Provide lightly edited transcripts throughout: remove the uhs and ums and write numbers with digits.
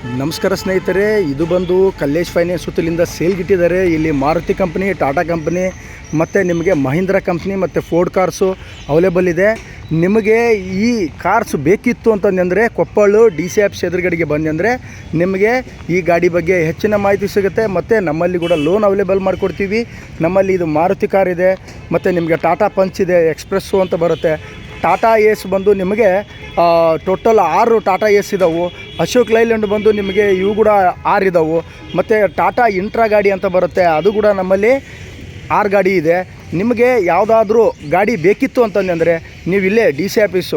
ನಮಸ್ಕಾರ ಸ್ನೇಹಿತರೆ, ಇದು ಬಂದು ಕಲ್ಲೇಶ್ ಫೈನಾನ್ಸ್ ಸುತ್ತಲಿಂದ ಸೇಲ್ಗಿಟ್ಟಿದ್ದಾರೆ. ಇಲ್ಲಿ ಮಾರುತಿ ಕಂಪ್ನಿ, ಟಾಟಾ ಕಂಪ್ನಿ ಮತ್ತು ನಿಮಗೆ ಮಹೀಂದ್ರ ಕಂಪ್ನಿ ಮತ್ತು ಫೋರ್ಡ್ ಕಾರ್ಸು ಅವೈಲೇಬಲ್ ಇದೆ. ನಿಮಗೆ ಈ ಕಾರ್ಸ್ ಬೇಕಿತ್ತು ಅಂತಂದರೆ ಕೊಪ್ಪಳ DCFC ಎದುರುಗಡೆಗೆ ಬಂದರೆ ನಿಮಗೆ ಈ ಗಾಡಿ ಬಗ್ಗೆ ಹೆಚ್ಚಿನ ಮಾಹಿತಿ ಸಿಗುತ್ತೆ. ಮತ್ತು ನಮ್ಮಲ್ಲಿ ಕೂಡ ಲೋನ್ ಅವೈಲೇಬಲ್ ಮಾಡಿಕೊಡ್ತೀವಿ. ನಮ್ಮಲ್ಲಿ ಇದು ಮಾರುತಿ ಕಾರ್ ಇದೆ, ಮತ್ತು ನಿಮಗೆ ಟಾಟಾ ಪಂಚ್ ಇದೆ, ಎಕ್ಸ್ಪ್ರೆಸ್ಸು ಅಂತ ಬರುತ್ತೆ. ಟಾಟಾ ಏಸ್ ಬಂದು ನಿಮಗೆ ಟೋಟಲ್ 6 ಟಾಟಾ ಏಸ್ ಇದ್ದಾವೆ. ಅಶೋಕ್ ಲೈಲ್ಯಾಂಡ್ ಬಂದು ನಿಮಗೆ ಇವು ಕೂಡ 6 ಇದ್ದಾವೆ. ಮತ್ತು ಟಾಟಾ ಇಂಟ್ರಾ ಗಾಡಿ ಅಂತ ಬರುತ್ತೆ, ಅದು ಕೂಡ ನಮ್ಮಲ್ಲಿ 6 ಗಾಡಿ ಇದೆ. ನಿಮಗೆ ಯಾವುದಾದ್ರೂ ಗಾಡಿ ಬೇಕಿತ್ತು ಅಂತಂದರೆ ನೀವು ಇಲ್ಲೇ DCFC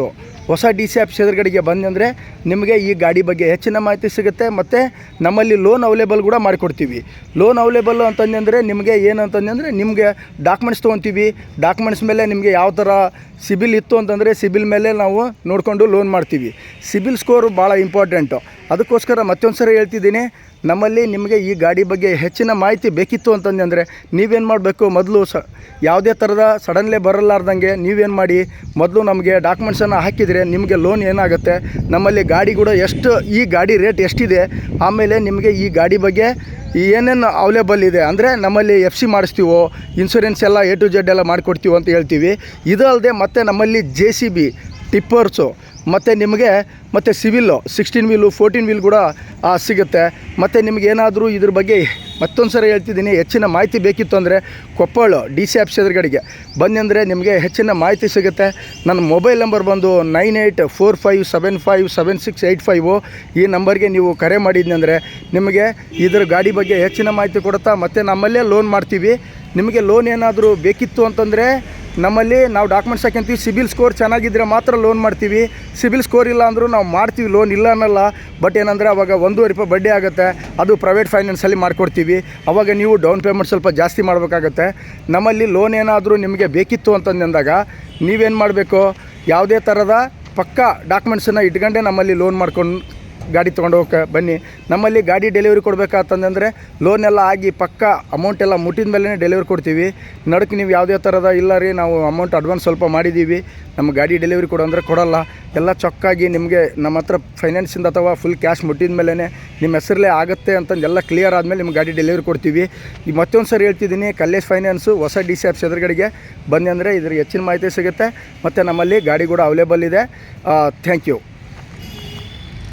ಹೊಸ DCFC ಎದುರುಗಡೆಗೆ ಬಂದರೆ ನಿಮಗೆ ಈ ಗಾಡಿ ಬಗ್ಗೆ ಹೆಚ್ಚಿನ ಮಾಹಿತಿ ಸಿಗುತ್ತೆ. ಮತ್ತು ನಮ್ಮಲ್ಲಿ ಲೋನ್ ಅವೈಲೇಬಲ್ ಕೂಡ ಮಾಡಿಕೊಡ್ತೀವಿ. ಲೋನ್ ಅವೈಲೇಬಲ್ ಅಂತಂದರೆ ನಿಮಗೆ ಏನಂತಂದರೆ ನಿಮಗೆ ಡಾಕ್ಯುಮೆಂಟ್ಸ್ ತೊಗೊತೀವಿ. ಡಾಕ್ಯುಮೆಂಟ್ಸ್ ಮೇಲೆ ನಿಮಗೆ ಯಾವ ಥರ ಸಿಬಿಲ್ ಇತ್ತು ಅಂತಂದರೆ ಸಿಬಿಲ್ ಮೇಲೆ ನಾವು ನೋಡಿಕೊಂಡು ಲೋನ್ ಮಾಡ್ತೀವಿ. ಸಿಬಿಲ್ ಸ್ಕೋರು ಭಾಳ ಇಂಪಾರ್ಟೆಂಟು. ಅದಕ್ಕೋಸ್ಕರ ಮತ್ತೊಂದು ಸರಿ ಹೇಳ್ತಿದ್ದೀನಿ, ನಮ್ಮಲ್ಲಿ ನಿಮಗೆ ಈ ಗಾಡಿ ಬಗ್ಗೆ ಹೆಚ್ಚಿನ ಮಾಹಿತಿ ಬೇಕಿತ್ತು ಅಂತಂದರೆ ನೀವೇನು ಮಾಡಬೇಕು, ಮೊದಲು ಯಾವುದೇ ಥರದ ಸಡನ್ಲಿ ಬರಲಾರ್ದಂಗೆ ನೀವೇನು ಮಾಡಿ, ಮೊದಲು ನಮಗೆ ಡಾಕ್ಯುಮೆಂಟ್ಸನ್ನು ಹಾಕಿದರೆ ನಿಮಗೆ ಲೋನ್ ಏನಾಗುತ್ತೆ, ನಮ್ಮಲ್ಲಿ ಗಾಡಿ ಕೂಡ ಎಷ್ಟು, ಈ ಗಾಡಿ ರೇಟ್ ಎಷ್ಟಿದೆ, ಆಮೇಲೆ ನಿಮಗೆ ಈ ಗಾಡಿ ಬಗ್ಗೆ ಏನೇನು ಅವೈಲೇಬಲ್ ಇದೆ ಅಂದರೆ ನಮ್ಮಲ್ಲಿ FC ಮಾಡಿಸ್ತೀವೋ, ಇನ್ಶೂರೆನ್ಸ್ ಎಲ್ಲ A to Z ಎಲ್ಲ ಮಾಡಿಕೊಡ್ತೀವೋ ಅಂತ ಹೇಳ್ತೀವಿ. ಇದು ಅಲ್ಲದೆ ಮತ್ತು ನಮ್ಮಲ್ಲಿ JCB, ಟಿಪ್ಪರ್ಸು ಮತ್ತು ನಿಮಗೆ ಮತ್ತು ಸಿವಿಲ್ಲು 16 ವೀಲು 14 ವೀಲ್ ಕೂಡ ಸಿಗುತ್ತೆ. ಮತ್ತು ನಿಮಗೇನಾದರೂ ಇದ್ರ ಬಗ್ಗೆ ಮತ್ತೊಂದು ಸರಿ ಹೇಳ್ತಿದ್ದೀನಿ, ಹೆಚ್ಚಿನ ಮಾಹಿತಿ ಬೇಕಿತ್ತು ಅಂದರೆ ಕೊಪ್ಪಳ DCFC ಎದುರುಗಡೆಗೆ ಬಂದರೆ ನಿಮಗೆ ಹೆಚ್ಚಿನ ಮಾಹಿತಿ ಸಿಗುತ್ತೆ. ನನ್ನ ಮೊಬೈಲ್ ನಂಬರ್ ಬಂದು 9845757685. ಈ ನಂಬರ್ಗೆ ನೀವು ಕರೆ ಮಾಡಿದ್ನಂದರೆ ನಿಮಗೆ ಇದ್ರ ಗಾಡಿ ಬಗ್ಗೆ ಹೆಚ್ಚಿನ ಮಾಹಿತಿ ಕೊಡುತ್ತಾ. ಮತ್ತು ನಮ್ಮಲ್ಲೇ ಲೋನ್ ಮಾಡ್ತೀವಿ. ನಿಮಗೆ ಲೋನ್ ಏನಾದರೂ ಬೇಕಿತ್ತು ಅಂತಂದರೆ ನಮ್ಮಲ್ಲಿ ನಾವು ಡಾಕ್ಯುಮೆಂಟ್ಸ್ ಹಾಕ್ಯಂತೀವಿ. ಸಿಬಿಲ್ ಸ್ಕೋರ್ ಚೆನ್ನಾಗಿದ್ದರೆ ಮಾತ್ರ ಲೋನ್ ಮಾಡ್ತೀವಿ. ಸಿಬಿಲ್ ಸ್ಕೋರ್ ಇಲ್ಲ ಅಂದರೂ ನಾವು ಮಾಡ್ತೀವಿ, ಲೋನ್ ಇಲ್ಲ ಅನ್ನಲ್ಲ. ಬಟ್ ಏನಂದರೆ ಅವಾಗ 1.5 ರೂಪಾಯಿ ಬಡ್ಡಿ ಆಗುತ್ತೆ. ಅದು ಪ್ರೈವೇಟ್ ಫೈನಾನ್ಸಲ್ಲಿ ಮಾಡಿಕೊಡ್ತೀವಿ. ಅವಾಗ ನೀವು ಡೌನ್ ಪೇಮೆಂಟ್ ಸ್ವಲ್ಪ ಜಾಸ್ತಿ ಮಾಡಬೇಕಾಗತ್ತೆ. ನಮ್ಮಲ್ಲಿ ಲೋನ್ ಏನಾದರೂ ನಿಮಗೆ ಬೇಕಿತ್ತು ಅಂತಂದಾಗ ನೀವೇನು ಮಾಡಬೇಕು, ಯಾವುದೇ ಥರದ ಪಕ್ಕಾ ಡಾಕ್ಯುಮೆಂಟ್ಸನ್ನು ಇಟ್ಕೊಂಡೇ ನಮ್ಮಲ್ಲಿ ಲೋನ್ ಮಾಡ್ಕೊಂಡು ಗಾಡಿ ತೊಗೊಂಡು ಹೋಗಕ್ಕೆ ಬನ್ನಿ. ನಮ್ಮಲ್ಲಿ ಗಾಡಿ ಡೆಲಿವರಿ ಕೊಡಬೇಕಂತಂದರೆ ಲೋನ್ ಎಲ್ಲ ಆಗಿ ಪಕ್ಕಾ ಅಮೌಂಟ್ ಎಲ್ಲ ಮುಟ್ಟಿದ ಮೇಲೆ ಡೆಲಿವರಿ ಕೊಡ್ತೀವಿ. ನಡಕ್ಕೆ ನೀವು ಯಾವುದೇ ಥರದ ಇಲ್ಲ ರೀ, ನಾವು ಅಮೌಂಟ್ ಅಡ್ವಾನ್ಸ್ ಸ್ವಲ್ಪ ಮಾಡಿದ್ದೀವಿ, ನಮ್ಮ ಗಾಡಿ ಡೆಲಿವರಿ ಕೊಡು ಅಂದರೆ ಕೊಡೋಲ್ಲ. ಎಲ್ಲ ಚೊಕ್ಕಾಗಿ ನಿಮಗೆ ನಮ್ಮ ಹತ್ರ ಫೈನಾನ್ಸಿಂದ ಅಥವಾ ಫುಲ್ ಕ್ಯಾಶ್ ಮುಟ್ಟಿದ ಮೇಲೆ ನಿಮ್ಮ ಹೆಸರಲ್ಲೇ ಆಗುತ್ತೆ ಅಂತಂದು ಎಲ್ಲ ಕ್ಲಿಯರ್ ಆದಮೇಲೆ ನಿಮ್ಮ ಗಾಡಿ ಡೆಲಿವರಿ ಕೊಡ್ತೀವಿ. ಈಗ ಮತ್ತೊಂದು ಸರಿ ಹೇಳ್ತಿದ್ದೀನಿ, ಕಲ್ಲೇಶ್ ಫೈನಾನ್ಸು ಹೊಸ DCFC ಎದುರುಗಡೆಗೆ ಬಂದರೆ ಇದ್ರ ಹೆಚ್ಚಿನ ಮಾಹಿತಿ ಸಿಗುತ್ತೆ. ಮತ್ತು ನಮ್ಮಲ್ಲಿ ಗಾಡಿ ಕೂಡ ಅವೈಲೇಬಲ್ ಇದೆ. Thank you.